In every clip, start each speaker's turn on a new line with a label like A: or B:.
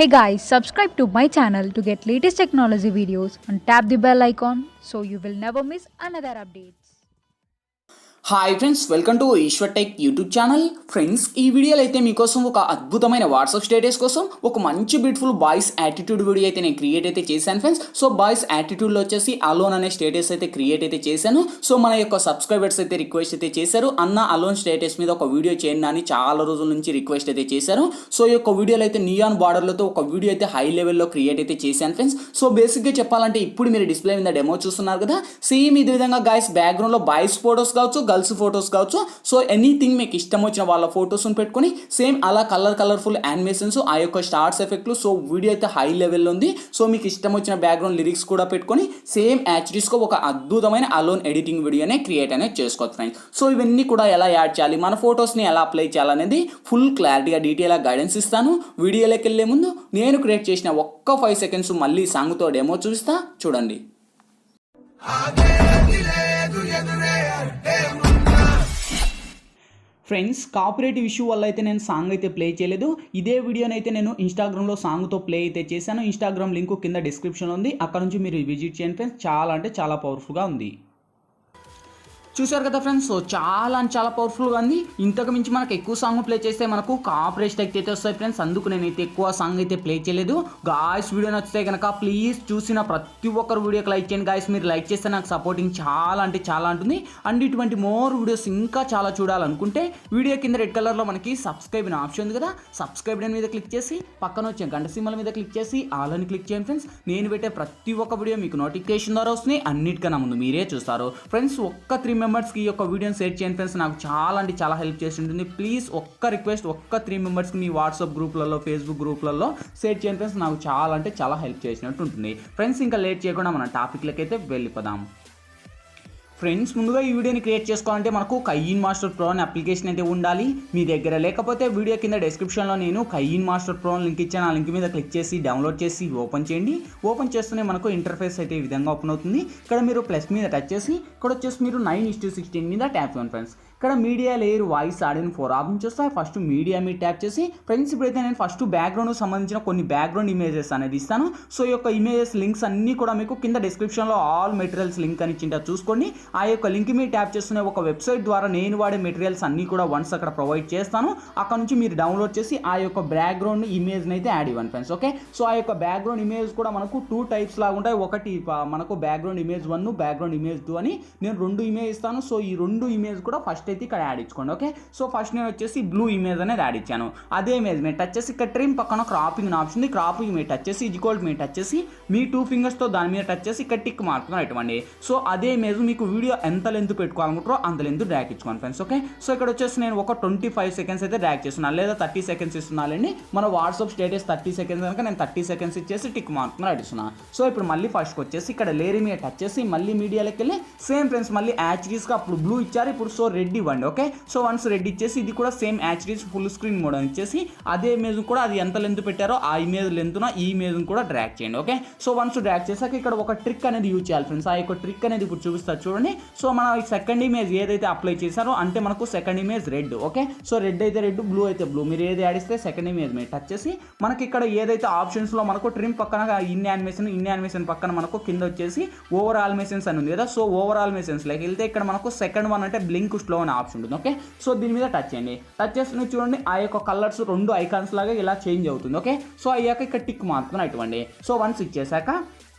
A: Hey guys, subscribe to my channel to get latest technology videos and tap the bell icon so you will never miss another updates.
B: Hi friends, welcome to Eshwar tech YouTube channel. Friends, ఈ వీడియోలో అయితే మీకోసం ఒక అద్భుతమైన WhatsApp status కోసం ఒక మంచి beautiful boys attitude video అయితే నేను క్రియేట్ అయితే చేశాను ఫ్రెండ్స్. సో బాయ్స్ యాటిట్యూడ్లో వచ్చేసి అలోన్ అనే స్టేటస్ అయితే క్రియేట్ అయితే చేశాను. సో మన యొక్క సబ్స్క్రైబర్స్ అయితే రిక్వెస్ట్ అయితే చేశారు, అన్న అలోన్ స్టేటస్ మీద ఒక వీడియో చేయండి అని చాలా రోజుల నుంచి రిక్వెస్ట్ అయితే చేశారు. సో ఈ యొక్క వీడియోలో అయితే నియాన్ బార్డర్లతో ఒక వీడియో అయితే హై లెవెల్లో క్రియేట్ అయితే చేశాను ఫ్రెండ్స్. సో బేసిక్గా చెప్పాలంటే ఇప్పుడు మీరు డిస్ప్లే మీద డెమో చూస్తున్నారు కదా, సేమ్ ఇదే విధంగా గాయ్స్ బ్యాక్గ్రౌండ్లో బాయ్స్ ఫొటోస్ కావచ్చు, గర్ల్స్ ఫొటోస్ కావచ్చు, సో ఎనీథింగ్ మీకు ఇష్టం వచ్చిన వాళ్ళ ఫొటోస్ పెట్టుకొని సేమ్ అలా కలర్ఫుల్ యానిమేషన్స్, ఆ యొక్క స్టార్స్ ఎఫెక్ట్లు. సో వీడియో అయితే హై లెవెల్లో ఉంది. సో మీకు ఇష్టం వచ్చిన బ్యాక్గ్రౌండ్ లిరిక్స్ కూడా పెట్టుకొని సేమ్ యాక్చువల్స్గా ఒక అద్భుతమైన అలోన్ ఎడిటింగ్ వీడియోనే క్రియేట్ అనేది చేసుకోవచ్చు ఫ్రెండ్స్. సో ఇవన్నీ కూడా ఎలా యాడ్ చేయాలి, మన ఫొటోస్ని ఎలా అప్లై చేయాలనేది ఫుల్ క్లారిటీగా డీటెయిల్గా గైడెన్స్ ఇస్తాను. వీడియోలోకి వెళ్ళే ముందు నేను క్రియేట్ చేసిన ఒక్క 5 సెకండ్స్ మళ్ళీ సాంగ్తో డెమో చూపిస్తా, చూడండి. ఫ్రెండ్స్, కాపీరైట్ ఇష్యూ వల్ల అయితే నేను సాంగ్ అయితే ప్లే చేయలేదు. ఇదే వీడియోని అయితే నేను ఇన్స్టాగ్రామ్లో సాంగ్తో ప్లే అయితే చేశాను. ఇన్స్టాగ్రామ్ లింక్ కింద డిస్క్రిప్షన్లో ఉంది, అక్కడ నుంచి మీరు విజిట్ చేయండి ఫ్రెండ్స్. చాలా అంటే చాలా పవర్ఫుల్గా ఉంది. చూశారు కదా ఫ్రెండ్స్, సో చాలా అంటే చాలా పవర్ఫుల్గా ఉంది. ఇంతకు మించి మనకు ఎక్కువ సాంగ్ ప్లే చేస్తే మనకు కాపీరైట్ స్ట్రైక్ అయితే వస్తాయి ఫ్రెండ్స్. అందుకు నేను అయితే ఎక్కువ సాంగ్ అయితే ప్లే చేయలేదు. గాయ్స్, వీడియో నచ్చితే కనుక ప్లీజ్ చూసిన ప్రతి ఒక్కరు వీడియోకి లైక్ చేయండి గాయ్స్. మీరు లైక్ చేస్తే నాకు సపోర్టింగ్ చాలా అంటే చాలా ఉంటుంది. అండ్ ఇటువంటి మోర్ వీడియోస్ ఇంకా చాలా చూడాలనుకుంటే వీడియో కింద రెడ్ కలర్లో మనకి సబ్స్క్రైబ్ అనే ఆప్షన్ ఉంది కదా, సబ్స్క్రైబ్ మీద క్లిక్ చేసి పక్కన వచ్చే గంట సింబల్ మీద క్లిక్ చేసి ఆల్ అని క్లిక్ చేయండి ఫ్రెండ్స్. నేను పెట్టే ప్రతి ఒక్క వీడియో మీకు నోటిఫికేషన్ ద్వారా వస్తున్నాయి, అన్నిటికన్నా ముందు మీరే చూస్తారు ఫ్రెండ్స్. ఒక్క 3 మెంబర్స్కి ఈ యొక్క వీడియోని షేర్ చేయండి ఫ్రెండ్స్, నాకు చాలా అంటే చాలా హెల్ప్ చేసి ఉంటుంది. ప్లీజ్ ఒక్క రిక్వెస్ట్, ఒక్క 3 మెంబర్స్కి మీ వాట్సాప్ గ్రూప్లలో, ఫేస్బుక్ గ్రూప్లలో షేర్ చేయండి ఫ్రెండ్స్, నాకు చాలా అంటే చాలా హెల్ప్ చేసినట్టు ఉంటుంది ఫ్రెండ్స్. ఇంకా లేట్ చేయకుండా మన టాపిక్లకి అయితే వెళ్ళిపోదాం ఫ్రెండ్స్. ముందుగా ఈ వీడియోని క్రియేట్ చేసుకోవాలంటే మనకు kinemaster Pro అనే అప్లికేషన్ అయితే ఉండాలి మీ దగ్గర. లేకపోతే వీడియో కింద డిస్క్రిప్షన్లో నేను kinemaster Pro లింక్ ఇచ్చాను, ఆ లింక్ మీద క్లిక్ చేసి డౌన్లోడ్ చేసి ఓపెన్ చేయండి. ఓపెన్ చేస్తూనే మనకు ఇంటర్ఫేస్ అయితే ఈ విధంగా ఓపెన్ అవుతుంది. ఇక్కడ మీరు ప్లస్ మీద టచ్ చేసి ఇక్కడ వచ్చేసి మీరు 9:16 మీద ట్యాప్ చేయండి ఫ్రెండ్స్. ఇక్కడ media layer, voice, audio 4 options వస్తాయి. ఫస్ట్ మీడియా మీద ట్యాప్ చేసి ఫ్రెండ్స్ ఇప్పుడైతే నేను ఫస్ట్ బ్యాక్గ్రౌండ్కి సంబంధించిన కొన్ని బ్యాక్గ్రౌండ్ ఇమేజెస్ అనేది ఇస్తాను. సో ఈ యొక్క ఇమేజెస్ లింక్స్ అన్నీ కూడా మీకు కింద డిస్క్రిప్షన్లో ఆల్ మెటీరియల్స్ లింక్ అని ఇచ్చింటే చూసుకోండి. ఆ యొక్క లింక్ మీద ట్యాప్ చేస్తున్న ఒక వెబ్సైట్ ద్వారా నేను వాడే మెటీరియల్స్ అన్నీ కూడా వన్స్ అక్కడ ప్రొవైడ్ చేస్తాను. అక్కడ నుంచి మీరు డౌన్లోడ్ చేసి ఆ యొక్క బ్యాక్గ్రౌండ్ ఇమేజ్ని అయితే యాడ్ ఇవ్వండి ఫ్రెండ్స్. ఓకే, సో ఆ యొక్క బ్యాక్గ్రౌండ్ ఇమేజ్ కూడా మనకు 2 టైప్స్ లాగా ఉంటాయి. ఒకటి మనకు బ్యాక్గ్రౌండ్ ఇమేజ్ 1, బ్యాక్గ్రౌండ్ ఇమేజ్ 2 అని నేను 2 ఇమేజ్ ఇస్తాను. సో ఈ 2 ఇమేజ్ కూడా ఫస్ట్ అయితే ఇక్కడ యాడ్ ఇచ్చుకోండి. ఓకే, సో ఫస్ట్ నేను వచ్చేసి బ్లూ ఇమేజ్ అనేది యాడ్ ఇచ్చాను. అదే ఇమేజ్ మీద టచ్ చేసి ఇక్కడ ట్రిమ్ పక్కన క్రాపింగ్ ఆప్షన్ ఉంది, క్రాపింగ్ మీద టచ్ చేసి ఈక్వల్ మీద టచ్ చేసి మీ 2 ఫింగర్స్తో దాని మీద టచ్ చేసి ఇక్కడ టిక్ మార్క్ పెట్టండి. సో అదే ఇమేజ్ మీకు వీడియో ఎంత లెంత్ పెట్టుకోవాలనుకుంటారో అంత లెంత్ డ్రాగ్ ఇచ్చుకోండి ఫ్రెండ్స్. ఓకే, సో ఇక్కడ వచ్చేసి నేను ఒక 25 సెకండ్స్ అయితే డ్రాగ్ చేస్తున్నాను, లేదా 30 సెకండ్స్ ఇస్తున్నానండి. మన వాట్సాప్ స్టేటస్ 30 సెకండ్స్ కనుక నేను 30 సెకండ్స్ ఇచ్చేసి టిక్ మార్క్ అడిస్తున్నాను. సో ఇప్పుడు మళ్ళీ ఫస్ట్కి వచ్చేసి ఇక్కడ లేయర్ మీద టచ్ చేసి మళ్ళీ మీడియాలోకి వెళ్ళి సేమ్ ఫ్రెండ్స్ మళ్ళీ యాచ్రీస్గా అప్పుడు బ్లూ ఇచ్చారు, ఇప్పుడు సో రెడ్ ఇవ్వండి. ఓకే, సో వన్స్ రెడ్ ఇచ్చేసి ఇది కూడా సేమ్ యాచ్రీస్ ఫుల్ స్క్రీన్ మోడ్ అని ఇచ్చేసి అదే ఇమేజ్ కూడా అది ఎంత లెంత్ పెట్టారో ఆ ఇమేజ్ లెంత్న ఈ ఇమేజ్ కూడా డ్రాగ్ చేయండి. ఓకే, సో వన్స్ డ్రాగ్ చేశాక ఇక్కడ ఒక ట్రిక్ అనేది యూజ్ చేయాలి ఫ్రెండ్స్. ఆ యొక్క ట్రిక్ అనేది ఇప్పుడు చూపిస్తారు చూడండి. సో మన సెకండ్ ఇమేజ్ ఏదైతే అప్లై చేశారో అంటే మనకు second image red. Okay, so red అయితే రెడ్, బ్లూ అయితే బ్లూ, మీరు ఏది ఆడిస్తే సెకండ్ ఇమేజ్ మీద టచ్ చేసి మనకి ఇక్కడ ఏదైతే ఆప్షన్స్లో మనకు ట్రిమ్ పక్కన ఇన్ యానిమేషన్ పక్కన మనకు కింద వచ్చేసి ఓవర్ ఆల్మేషన్స్ అని ఉంది కదా. సో ఓవర్ ఆల్మేషన్స్లోకి వెళ్తే ఇక్కడ మనకు సెకండ్ వన్ అంటే బ్లింక్ స్లో అనే ఆప్షన్ ఉంటుంది. ఓకే, సో దీని మీద టచ్ చేయండి. టచ్ చేస్తున్న చూడండి ఆ యొక్క కలర్స్ 2 ఐకాన్స్ లాగా ఇలా చేంజ్ అవుతుంది. ఓకే, సో అయ్యాక ఇక్కడ టిక్ మార్కుని అటువంటి. సో వన్స్ ఇచ్చేసాక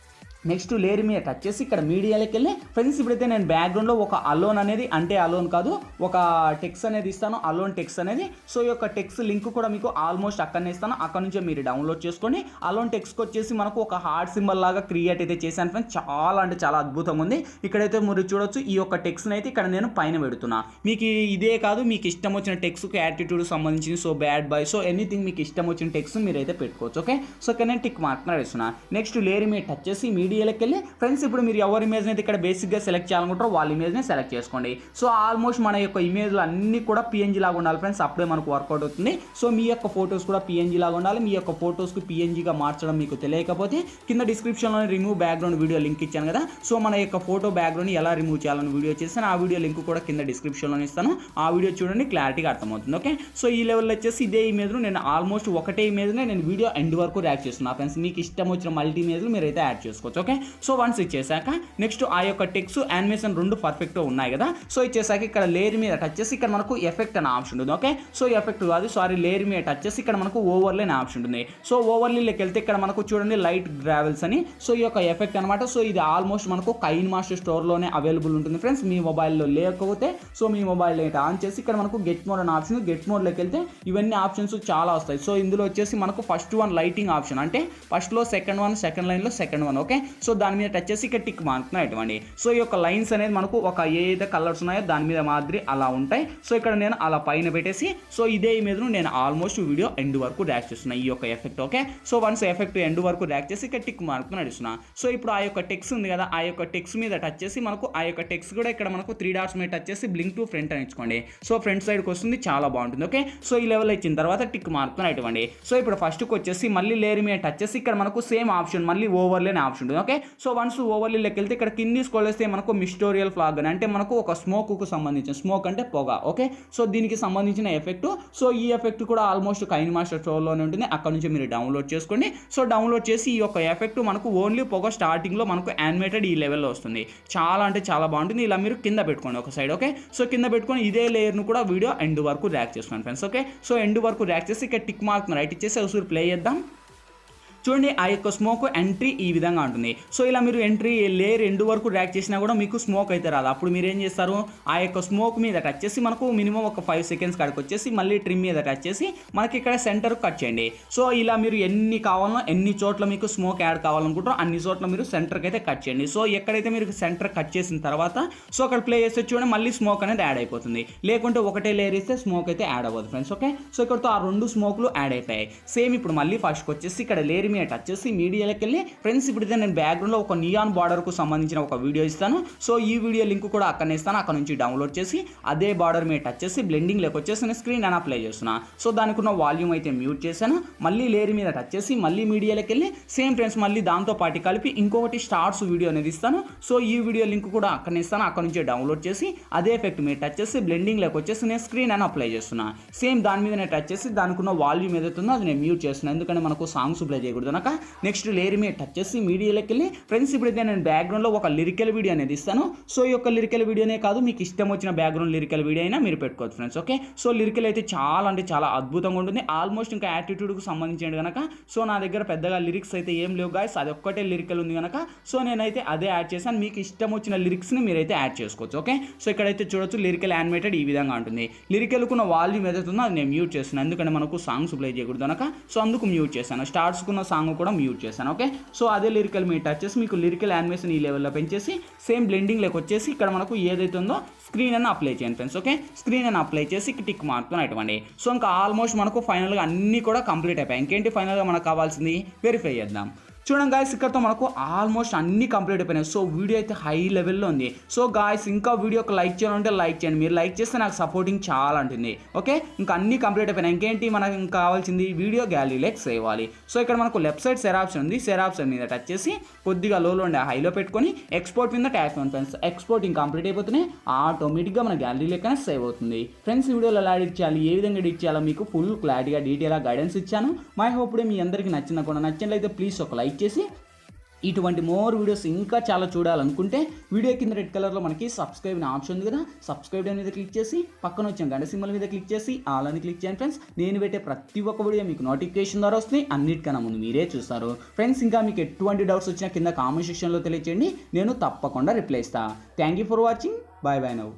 B: నెక్స్ట్ లేయర్ మీద టచ్ చేసి ఇక్కడ మీడియాలోకి వెళ్ళి ఫ్రెండ్స్ ఇప్పుడైతే నేను బ్యాక్గ్రౌండ్లో ఒక అలోన్ అనేది, అంటే అలోన్ కాదు ఒక టెక్స్ట్ అనేది ఇస్తాను, అలోన్ టెక్స్ట్ అనేది. సో ఈ యొక్క టెక్స్ట్ లింక్ కూడా మీకు ఆల్మోస్ట్ అక్కడనే ఇస్తాను, అక్కడ నుంచే మీరు డౌన్లోడ్ చేసుకొని అలోన్ టెక్స్ట్కి వచ్చేసి మనకు ఒక హార్ట్ సింబల్ లాగా క్రియేట్ అయితే చేశాను ఫ్రెండ్స్. చాలా అంటే చాలా అద్భుతంగా ఉంది. ఇక్కడైతే మీరు చూడొచ్చు ఈ యొక్క టెక్స్ట్ని అయితే ఇక్కడ నేను పైన పెడుతున్నా. మీకు ఇదే కాదు, మీకు ఇష్టం వచ్చిన టెక్స్ట్కి యాటిట్యూడ్ సంబంధించి, so bad boy, so anything మీకు ఇష్టం వచ్చిన టెక్స్ట్ మీరైతే పెట్టుకోవచ్చు. ఓకే, సో ఇక్కడ నేను టిక్ మార్క్ నడుస్తున్నా. నెక్స్ట్ లేయర్ మీద టచ్ చేసి మీడియాలోకి వెళ్ళి ఫ్రెండ్స్ ఇప్పుడు మీరు ఎవరి ఇమేజ్ని అయితే ఇక్కడ బేసిక్గా సెలెక్ట్ చేయాలనుకుంటారో వాళ్ళ ఇమేజ్ని సెలెక్ట్ చేసుకోండి. సో ఆల్మోస్ట్ మన యొక్క ఇమేజ్లు అన్నీ కూడా పిఎన్జీ లాగా ఉండాలి ఫ్రెండ్స్, అప్పుడే మనకు వర్కౌట్ అవుతుంది. సో మీ యొక్క ఫొటోస్ కూడా పిఎన్జీ లాగా ఉండాలి. మీ యొక్క ఫొటోస్కి పిఎన్జీగా మార్చడం మీకు తెలియకపోతే కింద డిస్క్రిప్షన్లో రిమూవ్ బ్యాక్గ్రౌండ్ వీడియో లింక్ ఇచ్చాను కదా. సో మన యొక్క ఫోటో బ్యాక్గ్రౌండ్ ఎలా రిమూవ్ చేయాలని వీడియో చేస్తాను, ఆ వీడియో లింక్ కూడా కింద డిస్క్రిప్షన్లో ఇస్తాను. ఆ వీడియో చూడండి, క్లారిటీగా అర్థమవుతుంది. ఓకే, సో ఈ లెవెల్లో వచ్చేసి ఇదే ఇమేజ్ను నేను ఆల్మోస్ట్ ఒకటే ఇమేజ్నే నేను వీడియో ఎండ్ వరకు రియాక్ట్ చేస్తున్నాను ఫ్రెండ్స్. మీకు ఇష్టం వచ్చిన మల్టీ ఇమేజ్లు మీరు అయితే యాడ్ చేసుకోవచ్చు. ఓకే, సో వన్స్ ఇచ్చేసాక నెక్స్ట్ ఆ యొక్క టెక్స్ట్ యానిమేషన్ రెండు పర్ఫెక్ట్గా ఉన్నాయి కదా. సో ఇచ్చేసాక ఇక్కడ లేయర్ మీద టచ్ చేసి ఇక్కడ మనకు ఎఫెక్ట్ అనే ఆప్షన్ ఉంటుంది. ఓకే, సో ఎఫెక్ట్ కాదు సారీ, లేయర్ మీద టచ్ చేసి ఇక్కడ మనకు ఓవర్లే అనే ఆప్షన్ ఉంటుంది. సో ఓవర్లీలోకి వెళ్తే ఇక్కడ మనకు చూడండి లైట్ గ్రావెల్స్ అని, సో ఈ యొక్క ఎఫెక్ట్ అనమాట. సో ఇది ఆల్మోస్ట్ మనకు కైన్ మాస్టర్ స్టోర్లోనే అవైలబుల్ ఉంటుంది ఫ్రెండ్స్. మీ మొబైల్లో లేకపోతే సో మీ మొబైల్ అయితే ఆన్ చేసి ఇక్కడ మనకు గెట్ మోడ్ అనే ఆప్షన్, గెట్ మోడ్లోకి వెళ్తే ఇవన్నీ ఆప్షన్స్ చాలా వస్తాయి. సో ఇందులో వచ్చేసి మనకు ఫస్ట్ వన్ లైటింగ్ ఆప్షన్, అంటే ఫస్ట్లో సెకండ్ వన్, సెకండ్ లైన్లో సెకండ్ వన్. ఓకే, సో దాని మీద టచ్ చేసి ఇక్కడ టిక్ మార్కున్నాయి ఇటువంటి. సో ఈ యొక్క లైన్స్ అనేది మనకు ఒక ఏదైతే కలర్స్ ఉన్నాయో దాని మీద మాదిరి అలా ఉంటాయి. సో ఇక్కడ నేను అలా పైన పెట్టేసి సో ఇదే ఇమేజ్ను నేను ఆల్మోస్ట్ వీడియో ఎండ్ వరకు ర్యాక్ చేస్తున్నా ఈ యొక్క effect. Okay, so once effect end వరకు ర్యాక్ చేసి ఇక్కడ టిక్ మార్కు నడుస్తున్నా. సో ఇప్పుడు ఆ యొక్క టెక్స్ట్ ఉంది కదా, ఆ యొక్క టెక్స్ట్ మీద టచ్ చేసి మనకు ఆ యొక్క టెక్స్ట్ కూడా ఇక్కడ మనకు 3 డాట్స్ మీద టచ్ చేసి బ్లింక్ టు ఫ్రంట్ అని ఇచ్చుకోండి. సో ఫ్రంట్ సైడ్కి వస్తుంది, చాలా బాగుంటుంది. ఓకే, సో ఈ లెవెల్ ఇచ్చిన తర్వాత టిక్ మార్కుని ఇవ్వండి. సో ఇప్పుడు ఫస్ట్కి వచ్చేసి మళ్ళీ లేయర్ మీద టచ్ చేసి ఇక్కడ మనకు సేమ్ ఆప్షన్ మళ్ళీ ఓవర్లే అనే ఆప్షన్ ఉంటుంది. ఓకే, సో వన్స్ ఓవర్లీలోకి వెళ్తే ఇక్కడ కింది స్క్రోల్ చేస్తే మనకు మిస్టోరియల్ ఫ్లాగ్ అని, అంటే మనకు ఒక స్మోక్కు సంబంధించిన, స్మోక్ అంటే పొగ. ఓకే, సో దీనికి సంబంధించిన ఎఫెక్ట్. సో ఈ ఎఫెక్ట్ కూడా ఆల్మోస్ట్ కైన్ మాస్టర్ స్టోర్లోనే ఉంటుంది, అక్కడ నుంచి మీరు డౌన్లోడ్ చేసుకోండి. సో డౌన్లోడ్ చేసి ఈ యొక్క ఎఫెక్ట్ మనకు ఓన్లీ పొగ స్టార్టింగ్లో మనకు యానిమేటెడ్ ఈ లెవెల్లో వస్తుంది. చాలా అంటే చాలా బాగుంటుంది. ఇలా మీరు కింద పెట్టుకోండి ఒక సైడ్. ఓకే, సో కింద పెట్టుకొని ఇదే లేయర్ను కూడా వీడియో ఎండ్ వరకు ర్యాక్ చేసుకోండి ఫ్రెండ్స్. ఓకే, సో ఎండ్ వరకు ర్యాక్ చేసి ఇక్కడ టిక్ మార్క్ రైట్ ఇచ్చేసి ఒకసారి ప్లే చేద్దాం. చూడండి ఆ యొక్క స్మోక్ ఎంట్రీ ఈ విధంగా ఉంటుంది. సో ఇలా మీరు ఎంట్రీ లేయర్ ఎండ్ వరకు ర్యాక్ చేసినా కూడా మీకు స్మోక్ అయితే రాదు. అప్పుడు మీరు ఏం చేస్తారు, ఆ యొక్క స్మోక్ మీద టచ్ చేసి మనకు మినిమం ఒక 5 సెకండ్స్ కాడికి వచ్చేసి మళ్ళీ ట్రిమ్ మీద టచ్ చేసి మనకి ఇక్కడ సెంటర్ కట్ చేయండి. సో ఇలా మీరు ఎన్ని కావాలనో ఎన్ని చోట్ల మీకు స్మోక్ యాడ్ కావాలనుకుంటారో అన్ని చోట్ల మీరు సెంటర్కి అయితే కట్ చేయండి. సో ఎక్కడైతే మీరు సెంటర్ కట్ చేసిన తర్వాత సో అక్కడ ప్లే చేస్తే చూడండి మళ్ళీ స్మోక్ అనేది యాడ్ అయిపోతుంది. లేకుంటే ఒకటే లేయర్ ఇస్తే స్మోక్ అయితే యాడ్ అవ్వదు ఫ్రెండ్స్. ఓకే, సో ఇక్కడతో ఆ 2 స్మోక్లు యాడ్ అయిపోయాయి. సేమ్ ఇప్పుడు మళ్ళీ ఫస్ట్కి వచ్చేసి ఇక్కడ లేయర్ మీద టచ్ చేసి మీడియాలోకి వెళ్ళి ఫ్రెండ్స్ ఇప్పుడైతే నేను బ్యాక్గ్రౌండ్లో ఒక నియాన్ బార్డర్కు సంబంధించిన ఒక వీడియో ఇస్తాను. సో ఈ వీడియో లింక్ కూడా అక్కడనే ఇస్తాను, అక్కడ నుంచి డౌన్లోడ్ చేసి అదే బార్డర్ మీద టచ్ చేసి బ్లెండింగ్ లేక వచ్చేసి నేను స్క్రీన్ అని అప్లై చేస్తున్నా. సో దానికి ఉన్న వాల్యూమ్ అయితే మ్యూట్ చేశాను. మళ్ళీ లేయర్ మీద టచ్ చేసి మళ్ళీ మీడియాలోకి వెళ్ళి సేమ్ ఫ్రెండ్స్ మళ్ళీ దాంతో పాటు కలిపి ఇంకొకటి స్టార్ట్స్ వీడియో అనేది ఇస్తాను. సో ఈ వీడియో లింక్ కూడా అక్కడనే ఇస్తాను, అక్కడ నుంచి డౌన్లోడ్ చేసి అదే ఎఫెక్ట్ మీద టచ్ చేసి బ్లెండింగ్ లేక వచ్చేసి నేను స్క్రీన్ అని అప్లై చేస్తున్నా. సేమ్ దాని మీద నేను టచ్ చేసి దానికి ఉన్న వాల్యూమ్ ఏదైతుందో అది నేను మ్యూట్ చేస్తున్నాను, ఎందుకంటే మనకు సాంగ్స్ ప్లే చేయకూడదు కనుక. నెక్స్ట్ లేయర్ మీద టచ్ చేసి మీడియాలోకి వెళ్ళి ఫ్రెండ్స్ ఇప్పుడైతే నేను బ్యాక్గ్రౌండ్లో ఒక లిరికల్ వీడియో అనేది ఇస్తాను. సో ఈ యొక్క లిరికల్ వీడియోనే కాదు, మీకు ఇష్టం వచ్చిన బ్యాక్గ్రౌండ్ లిరికల్ వీడియో అయినా మీరు పెట్టుకోవచ్చు ఫ్రెండ్స్. ఓకే, సో లిరికల్ అయితే చాలా అంటే చాలా అద్భుతంగా ఉంటుంది. ఆల్మోస్ట్ ఇంకా యాటిట్యూడ్కి సంబంధించింది కనుక సో నా దగ్గర పెద్దగా లిరిక్స్ అయితే ఏం లేవు గాయస్, అది ఒక్కటే లిరికల్ ఉంది కనుక సో నేనైతే అదే యాడ్ చేశాను. మీకు ఇష్టం వచ్చిన లిరిక్స్ని మీరైతే యాడ్ చేసుకోవచ్చు. ఓకే, సో ఇక్కడైతే చూడొచ్చు లిరికల్ యానిమేటెడ్ ఈ విధంగా ఉంటుంది. లిరికల్కున్న వాల్యూమ్ ఏదైతుందో అది నేను మ్యూట్ చేస్తున్నాను, ఎందుకంటే మనకు సాంగ్స్ ప్లే చేయకూడదు కనుక. సో అందుకు మ్యూట్ చేశాను. స్టార్ట్స్కున్న సాంగ్ కూడా మ్యూట్ చేశాను. ఓకే, సో అదే లిరికల్ మీద టచ్ చేసి మీకు లిరికల్ యానిమేషన్ ఈ లెవెల్లో పెంచేసి సేమ్ బ్లెండింగ్ లేక వచ్చేసి ఇక్కడ మనకు ఏదైతే ఉందో స్క్రీన్ అని అప్లై చేయండి ఫ్రెండ్స్. ఓకే, స్క్రీన్ అని అప్లై చేసి టిక్ మార్కుని ఇవ్వండి. సో ఇంకా ఆల్మోస్ట్ మనకు ఫైనల్గా అన్నీ కూడా కంప్లీట్ అయిపోయాయి. ఇంకేంటి ఫైనల్గా మనకు కావాల్సింది వెరిఫై చేద్దాం. చూడండి గాయస్, ఇక్కడతో మనకు ఆల్మోస్ట్ అన్ని కంప్లీట్ అయిపోయినాయి. సో వీడియో అయితే హై లెవెల్లో ఉంది. సో గాయస్ ఇంకా వీడియోకి లైక్ చేయాలంటే లైక్ చేయండి, మీరు లైక్ చేస్తే నాకు సపోర్టింగ్ చాలా ఉంటుంది. ఓకే, ఇంకా అన్ని కంప్లీట్ అయిపోయినాయి. ఇంకేంటి మనకు ఇంకా కావాల్సింది వీడియో గ్యాలరీలోకి సేవ్ అవ్వాలి. సో ఇక్కడ మనకు లెఫ్ట్ సైడ్ షేర్ ఆప్షన్ ఉంది, షేర్ ఆప్షన్ మీద టచ్ చేసి కొద్దిగా లోలో ఉండే హైలో పెట్టుకొని ఎక్స్పోర్ట్ మీద ట్యాప్ చేయండి ఫ్రెండ్స్. ఎక్స్పోర్టింగ్ కంప్లీట్ అయిపోతున్నాయి, ఆటోమేటిక్గా మన గ్యాలరీలోకైనా సేవ్ అవుతుంది ఫ్రెండ్స్. ఈ వీడియోలో ఎలా ఎడిట్ చేయాలి, ఏ విధంగా ఎడిట్ చేయాలో మీకు ఫుల్ క్లారిటీగా డీటెయిల్గా గైడెన్స్ ఇచ్చాను. మై హోప్ మీ అందరికీ నచ్చిందా కూడా, నచ్చినట్లయితే ప్లీజ్ ఒక లైక్ చేసి ఇటువంటి మోర్ వీడియోస్ ఇంకా చాలా చూడాలనుకుంటే వీడియో కింద రెడ్ కలర్లో మనకి సబ్స్క్రైబ్ అనే ఆప్షన్ ఉంది కదా, సబ్స్క్రైబ్ మీద క్లిక్ చేసి పక్కన వచ్చిన గంట సింబల్ మీద క్లిక్ చేసి ఆల్ అని క్లిక్ చేయండి ఫ్రెండ్స్. నేను పెట్టే ప్రతి ఒక్క వీడియో మీకు నోటిఫికేషన్ ద్వారా వస్తుంది, అన్నిటికన్నా ముందు మీరే చూస్తారు ఫ్రెండ్స్. ఇంకా మీకు ఎటువంటి డౌట్స్ వచ్చినా కింద కామెంట్ సెక్షన్లో తెలియచేయండి, నేను తప్పకుండా రిప్లై ఇస్తాను. Thank you for watching, bye bye now.